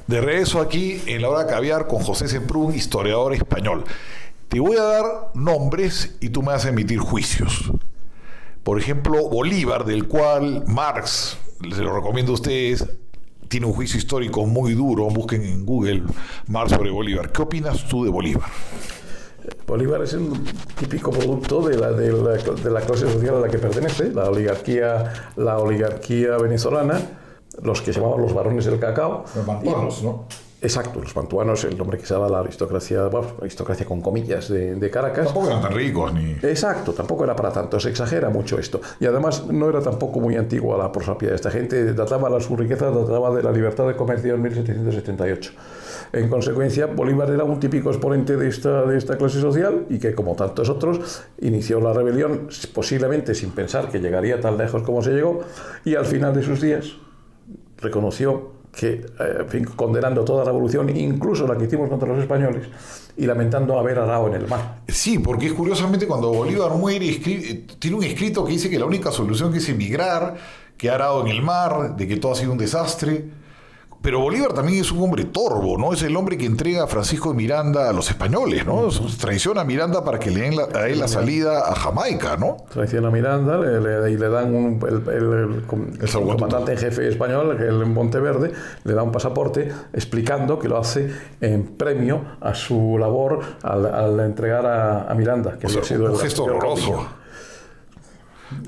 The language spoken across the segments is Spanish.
De regreso aquí en La Hora Caviar con José Semprún, historiador español. Te voy a dar nombres y tú me vas a emitir juicios. Por ejemplo, Bolívar, del cual Marx, se lo recomiendo a ustedes, tiene un juicio histórico muy duro. Busquen en Google Marx sobre Bolívar. ¿Qué opinas tú de Bolívar? Bolívar es un típico producto de la clase social a la que pertenece, la oligarquía venezolana, los que se llamaban los varones del cacao. Los mantuanos, ¿no? Exacto, los mantuanos, el nombre que se daba a la aristocracia, bueno, aristocracia con comillas de Caracas. Tampoco eran tan ricos ni... Exacto, tampoco era para tanto, se exagera mucho esto. Y además no era tampoco muy antigua la prosapia de esta gente, su riqueza databa de la libertad de comercio en 1778. En consecuencia, Bolívar era un típico exponente de esta clase social y que, como tantos otros, inició la rebelión posiblemente sin pensar que llegaría tan lejos como se llegó, y al final de sus días reconoció que, condenando toda revolución, incluso la que hicimos contra los españoles, y lamentando haber arado en el mar. Sí, porque es curiosamente cuando Bolívar muere, tiene un escrito que dice que la única solución que es emigrar, que ha arado en el mar, de que todo ha sido un desastre. Pero Bolívar también es un hombre torvo, ¿no? Es el hombre que entrega a Francisco de Miranda a los españoles, ¿no? Traiciona a Miranda para que le den a él la salida a Jamaica, ¿no? Traiciona a Miranda y le dan el comandante en jefe español, el Monteverde, le da un pasaporte explicando que lo hace en premio a su labor al entregar a Miranda. Que o sea, había sido un gesto horroroso.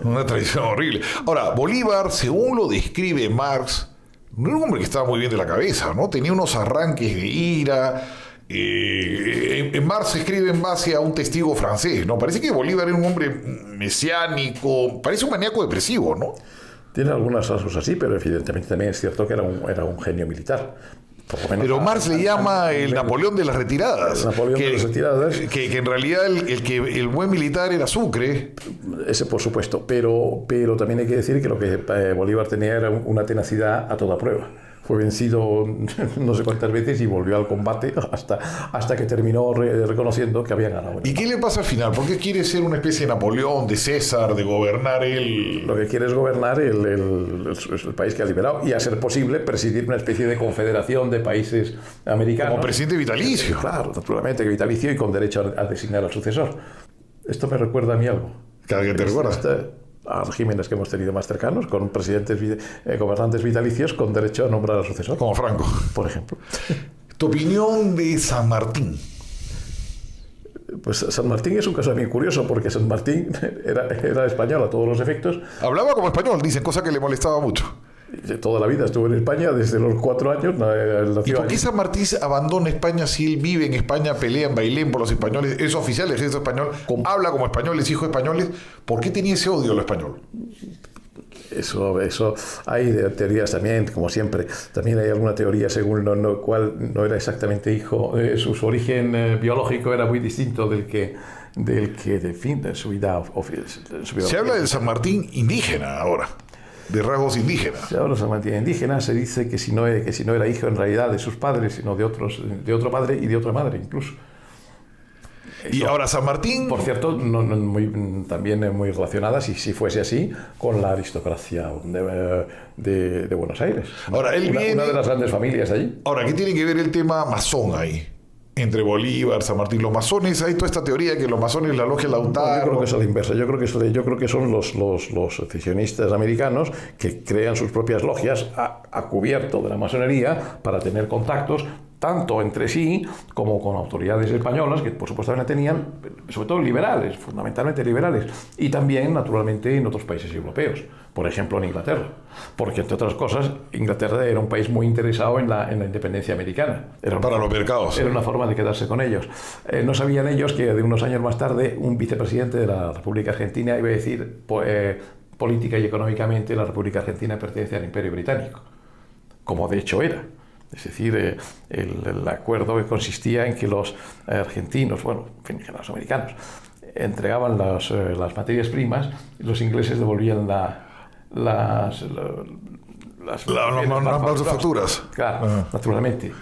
Una traición horrible. Ahora, Bolívar, según lo describe Marx, no era un hombre que estaba muy bien de la cabeza, ¿no? Tenía unos arranques de ira. En Marx se escribe en base a un testigo francés, ¿no? Parece que Bolívar era un hombre mesiánico, parece un maníaco depresivo, ¿no? Tiene algunos rasgos así, pero evidentemente también es cierto que era un genio militar. Pero Marx le llama el Napoleón de las retiradas. Napoleón de las retiradas. Que en realidad el buen militar era Sucre. Ese por supuesto, pero también hay que decir que lo que Bolívar tenía era una tenacidad a toda prueba. Fue vencido no sé cuántas veces y volvió al combate hasta que terminó reconociendo que había ganado. ¿Y qué le pasa al final? ¿Por qué quiere ser una especie de Napoleón, de César, de gobernar él? Lo que quiere es gobernar el país que ha liberado y, a ser posible, presidir una especie de confederación de países americanos. Como presidente vitalicio. Claro, naturalmente, que vitalicio y con derecho a designar al sucesor. Esto me recuerda a mí algo. ¿Cada que te recuerdas? A regímenes que hemos tenido más cercanos, con gobernantes vitalicios con derecho a nombrar al sucesor. Como Franco. Por ejemplo. ¿Tu opinión de San Martín? Pues San Martín es un caso bien curioso, porque San Martín era español a todos los efectos. Hablaba como español, dicen, cosa que le molestaba mucho. Toda la vida estuvo en España, desde los 4 años. ¿Y por qué San Martín abandona España si él vive en España, pelea en Bailén por los españoles, es oficial, es español, habla como español, es hijo de españoles? ¿Por qué tenía ese odio a lo español? Eso hay teorías también, como siempre. También hay alguna teoría según lo cual no era exactamente hijo, su origen biológico era muy distinto del que de su vida. Se habla del San Martín indígena ahora, de rasgos indígenas. Se habla de San Martín indígena, se dice que si no era hijo en realidad de sus padres, sino de otro padre y de otra madre incluso. Y ahora San Martín... Por cierto, también muy relacionada, si fuese así, con la aristocracia de Buenos Aires. Ahora, una de las grandes familias de allí. Ahora, ¿qué tiene que ver el tema masón ahí? Entre Bolívar, San Martín, los masones, hay toda esta teoría de que los masones, la logia Lautaro... Yo creo que es a la inversa. Yo creo que son los secesionistas americanos que crean sus propias logias a cubierto de la masonería para tener contactos tanto entre sí como con autoridades españolas, que por supuesto también tenían, sobre todo liberales, fundamentalmente liberales, y también, naturalmente, en otros países europeos, por ejemplo en Inglaterra, porque, entre otras cosas, Inglaterra era un país muy interesado en la independencia americana. Para los mercados. Era una forma de quedarse con ellos. No sabían ellos que de unos años más tarde un vicepresidente de la República Argentina iba a decir política y económicamente la República Argentina pertenece al Imperio Británico, como de hecho era. Es decir, el acuerdo que consistía en que los argentinos, en fin, los americanos, entregaban las materias primas y los ingleses devolvían las manufacturas. Claro, naturalmente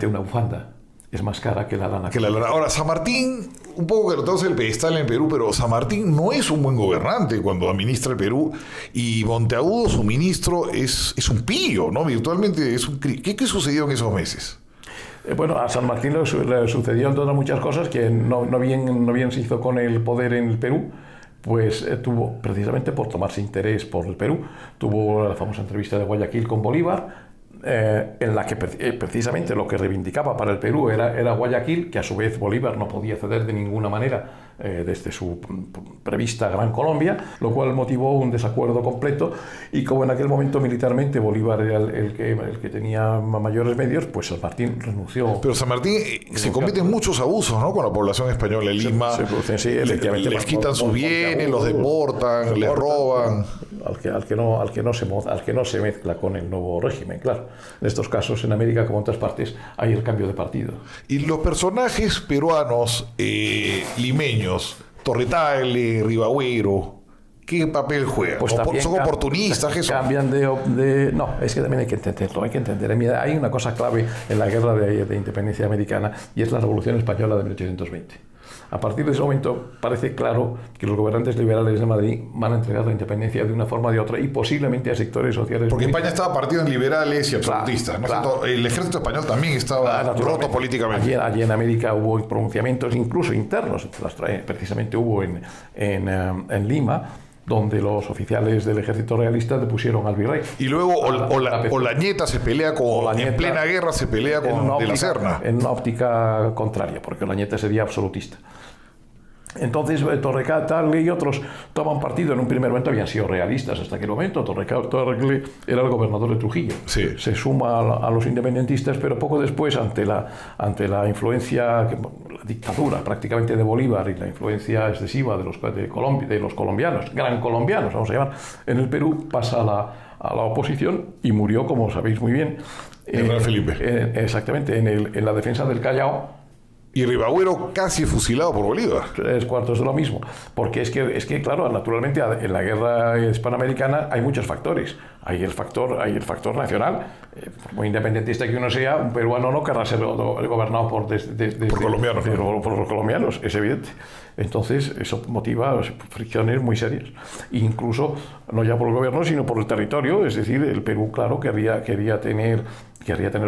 una bufanda. es más cara que la lana. Que la lana. Ahora, San Martín, un poco que lo tenemos en el pedestal en Perú, pero San Martín no es un buen gobernante cuando administra el Perú, y Monteagudo, su ministro, es un pillo, ¿no? Virtualmente es un... ¿Qué sucedió en esos meses? Bueno, a San Martín le sucedió en todas muchas cosas que no bien se hizo con el poder en el Perú. Pues tuvo, precisamente por tomarse interés por el Perú, tuvo la famosa entrevista de Guayaquil con Bolívar, en la que precisamente lo que reivindicaba para el Perú era Guayaquil, que a su vez Bolívar no podía ceder de ninguna manera desde su prevista Gran Colombia, lo cual motivó un desacuerdo completo, y como en aquel momento militarmente Bolívar era el que tenía mayores medios, pues San Martín renunció. Pero San Martín se cometen muchos abusos, ¿no?, con la población española en Lima. Sí, efectivamente. Les quitan sus bienes, los deportan, les roban. Al que no se mezcla con el nuevo régimen, claro. En estos casos, en América como en otras partes, hay el cambio de partido. Y los personajes peruanos limeños, Torretale, Ribagüero, ¿qué papel juegan? Pues ¿Son oportunistas? ¿Qué son? Cambian de... No, es que también hay que entenderlo, hay que entender. Hay una cosa clave en la guerra de independencia americana, y es la Revolución Española de 1820. A partir de ese momento parece claro que los gobernantes liberales de Madrid van a entregar la independencia de una forma o de otra, y posiblemente a sectores sociales. Porque España estaba partido en liberales y absolutistas. Claro. El ejército español también estaba roto políticamente. Allí en América hubo pronunciamientos incluso internos, precisamente hubo en Lima, donde los oficiales del ejército realista depusieron al virrey. Y luego Olañeta se pelea en plena guerra se pelea con De la Serna. En una óptica contraria, porque Olañeta sería absolutista. Entonces Torrecatale y otros toman partido. En un primer momento habían sido realistas hasta aquel momento. Torrecatale era el gobernador de Trujillo. Sí. Se suma a los independentistas, pero poco después, ante la influencia, la dictadura prácticamente de Bolívar y la influencia excesiva de los colombianos, gran colombianos, vamos a llamar, en el Perú, pasa a la oposición y murió, como sabéis muy bien, General Felipe. Exactamente, en la defensa del Callao. Y Ribagüero casi fusilado por Bolívar. 3/4 de lo mismo. Porque es que, claro, naturalmente en la guerra hispanoamericana hay muchos factores. Hay el factor nacional. Por muy independentista que uno sea, un peruano no querrá ser gobernado por colombianos. Por los colombianos, es evidente. Entonces, eso motiva fricciones muy serias. Incluso, no ya por el gobierno, sino por el territorio. Es decir, el Perú, claro, querría tener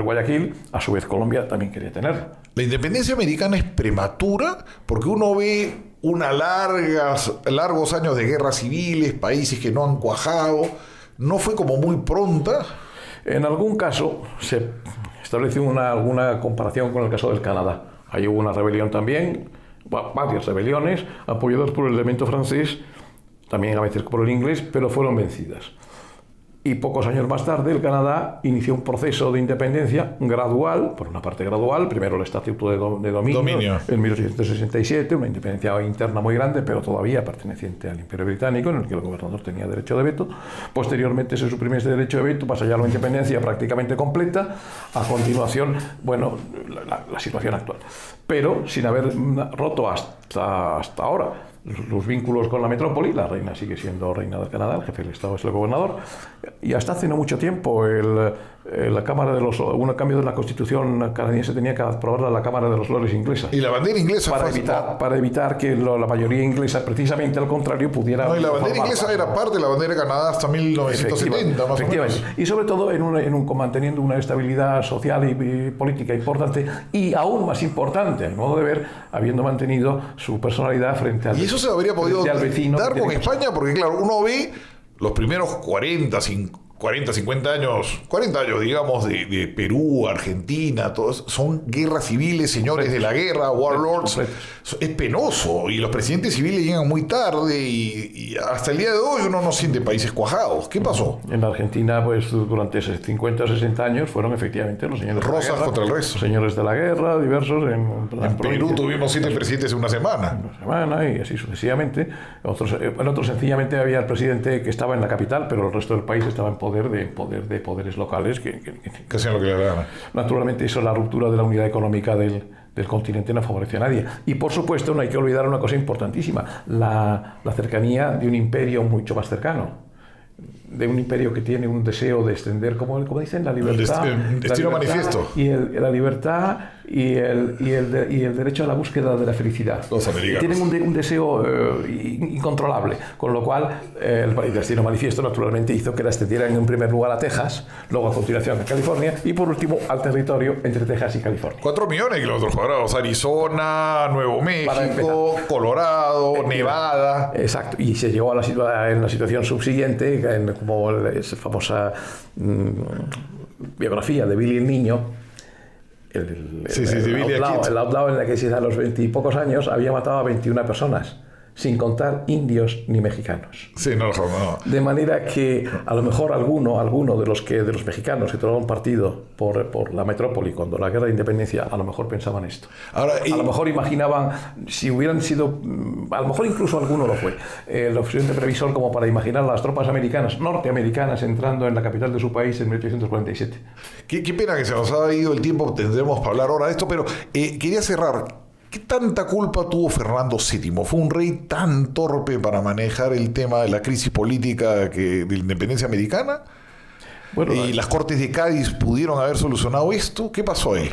Guayaquil, a su vez Colombia también quería tenerlo. La independencia americana es prematura porque uno ve largos años de guerras civiles, países que no han cuajado. ¿No fue como muy pronta? En algún caso se estableció alguna comparación con el caso del Canadá. Ahí hubo una rebelión también, varias rebeliones, apoyadas por el elemento francés, también a veces por el inglés, pero fueron vencidas. Y pocos años más tarde, el Canadá inició un proceso de independencia gradual, por una parte gradual, primero el Estatuto de Dominio en 1867, una independencia interna muy grande, pero todavía perteneciente al Imperio Británico, en el que el gobernador tenía derecho de veto. Posteriormente se suprime este derecho de veto, pasa ya a la independencia prácticamente completa. A continuación, bueno, la situación actual. Pero sin haber roto hasta ahora los vínculos con la metrópoli. La reina sigue siendo reina del Canadá, el jefe del Estado es el gobernador, y hasta hace no mucho tiempo la Cámara de un cambio de la Constitución canadiense tenía que aprobarla la Cámara de los Lores inglesa. Y la bandera inglesa para evitar que la mayoría inglesa, precisamente al contrario, pudiera... No, y la bandera inglesa era parte de la bandera de Canadá hasta 1970, más o menos. Y sobre todo manteniendo una estabilidad social y política importante, y aún más importante, a mi modo de ver, habiendo mantenido su personalidad frente al... Y eso se habría podido vecino dar con España, porque claro, uno ve los primeros 40, 50 años, 40 años, digamos, de Perú, Argentina, todos son guerras civiles, señores de la guerra, warlords. Es penoso, y los presidentes civiles llegan muy tarde, y hasta el día de hoy uno no siente países cuajados. ¿Qué pasó? En Argentina, pues durante 50 o 60 años fueron efectivamente los señores Rosas de la guerra, contra el resto. Los señores de la guerra, diversos. En Perú tuvimos 7 presidentes en una semana. Y así sucesivamente. Otros sencillamente había el presidente que estaba en la capital, pero el resto del país estaba en poder de poderes locales que hacían lo que le daba. Naturalmente, eso, la ruptura de la unidad económica del continente, no favoreció a nadie. Y por supuesto, no hay que olvidar una cosa importantísima: la cercanía de un imperio mucho más cercano. de un imperio que tiene un deseo de extender, como dicen, la libertad. El destino manifiesto. Y la libertad y el derecho a la búsqueda de la felicidad. Los americanos. Tienen un deseo incontrolable, con lo cual el destino manifiesto naturalmente hizo que la extendieran en primer lugar a Texas, luego a continuación a California y por último al territorio entre Texas y California. 4 millones de kilómetros cuadrados. Arizona, Nuevo México, Colorado, Nevada. Exacto. Y se llegó en la situación subsiguiente, como esa famosa biografía de Billy el Niño. El outlaw en la que a los 20 y pocos años había matado a 21 personas, sin contar indios ni mexicanos. Sí, no. De manera que a lo mejor alguno de los mexicanos que tomaron partido por la metrópoli cuando la guerra de independencia, a lo mejor pensaban esto. Ahora, a lo mejor imaginaban, si hubieran sido, a lo mejor incluso alguno lo fue, lo suficiente previsor como para imaginar a las tropas norteamericanas entrando en la capital de su país en 1847. Qué pena que se nos ha ido el tiempo, tendremos para hablar ahora de esto, pero quería cerrar. ¿Qué tanta culpa tuvo Fernando VII? ¿Fue un rey tan torpe para manejar el tema de la crisis política de la independencia americana? Bueno, ¿y las Cortes de Cádiz pudieron haber solucionado esto? ¿Qué pasó ahí?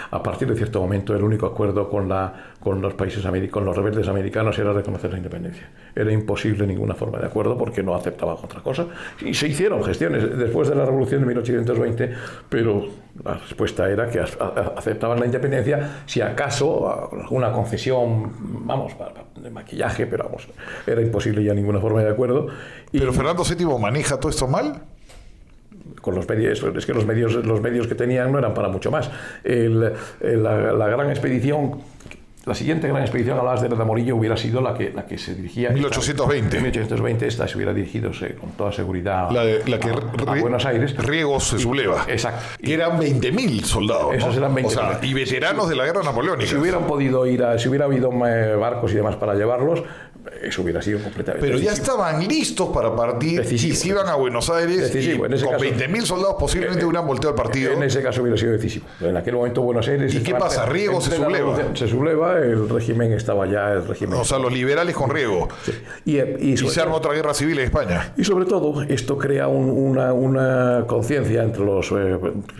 A partir de cierto momento, el único acuerdo con los países con los rebeldes americanos era reconocer la independencia. Era imposible ninguna forma de acuerdo porque no aceptaban otra cosa. Y se hicieron gestiones después de la Revolución de 1820, pero la respuesta era que aceptaban la independencia si acaso alguna concesión, de maquillaje, pero era imposible ya ninguna forma de acuerdo. ¿Pero Fernando VII maneja todo esto mal? Con los medios, es que los medios que tenían no eran para mucho más. La gran expedición, la siguiente gran expedición a las de Morillo hubiera sido la que se dirigía 1820. En 1820 esta se hubiera dirigido con toda seguridad a Buenos Aires. Riegos de Zuleva. Exacto. Que eran 20.000 soldados. Esos eran 20.000. O sea, y veteranos de la guerra napoleónica. Si hubieran podido si hubiera habido barcos y demás para llevarlos, eso hubiera sido completamente Pero ya estaban listos para partir y si iban a Buenos Aires y con 20.000 soldados posiblemente hubieran volteado el partido. En ese caso hubiera sido decisivo. En aquel momento Buenos Aires... ¿Y qué pasa? Riego se subleva. Se subleva, el régimen estaba ya... O sea, los liberales con Riego. Sí. Y se arma otra guerra civil en España. Y sobre todo, esto crea una conciencia entre los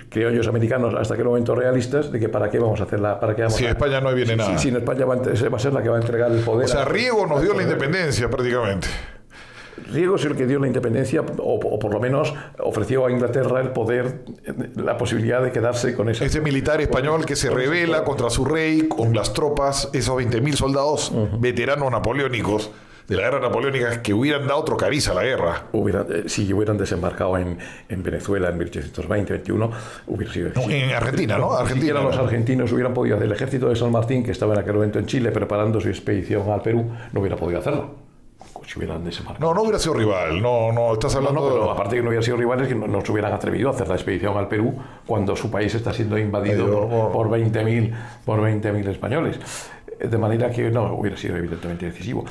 criollos americanos hasta aquel momento realistas de que para qué vamos a hacerla... Si en España no viene nada. Si en España va a ser la que va a entregar el poder... O sea, Riego nos dio la independencia prácticamente. Riego es el que dio la independencia, o por lo menos ofreció a Inglaterra el poder, la posibilidad de quedarse con esa. Ese militar español que se rebela contra su rey, con las tropas, esos 20.000 soldados veteranos napoleónicos de la guerra napoleónica que hubieran dado otro cariz a la guerra. Si hubieran desembarcado en Venezuela en 1820-21, hubiera sido decisivo. En Argentina, ¿no? Argentina. Los argentinos hubieran podido hacer. El ejército de San Martín, que estaba en aquel momento en Chile preparando su expedición al Perú, no hubiera podido hacerlo. Si hubieran desembarcado. No hubiera sido rival. No, estás hablando pero aparte de que no hubiera sido rivales, que no se hubieran atrevido a hacer la expedición al Perú cuando su país está siendo invadido por 20.000 españoles. De manera que no hubiera sido evidentemente decisivo.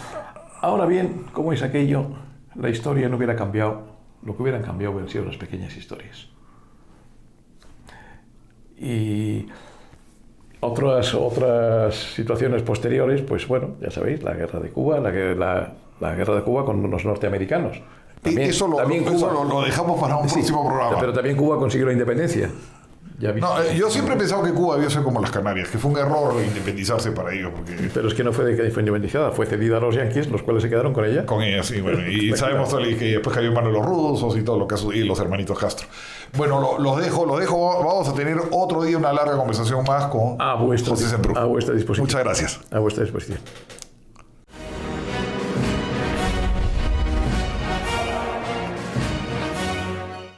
Ahora bien, ¿cómo es aquello? La historia no hubiera cambiado. Lo que hubieran cambiado hubieran sido las pequeñas historias. Y otras situaciones posteriores, pues bueno, ya sabéis, la guerra de Cuba, la guerra de Cuba con los norteamericanos. Eso lo dejamos para un próximo programa. Pero también Cuba consiguió la independencia. Yo siempre he pensado que Cuba debió ser como las Canarias, que fue un error independizarse para ellos. Porque... Pero es que no fue independizada, fue cedida a los yanquis, los cuales se quedaron con ella. Con ella, sí, bueno. Y sabemos que después cayó en manos de los rusos y todo lo que y los hermanitos Castro. Bueno, los dejo. Vamos a tener otro día una larga conversación más con José Semprún. A vuestra disposición. Muchas gracias. A vuestra disposición.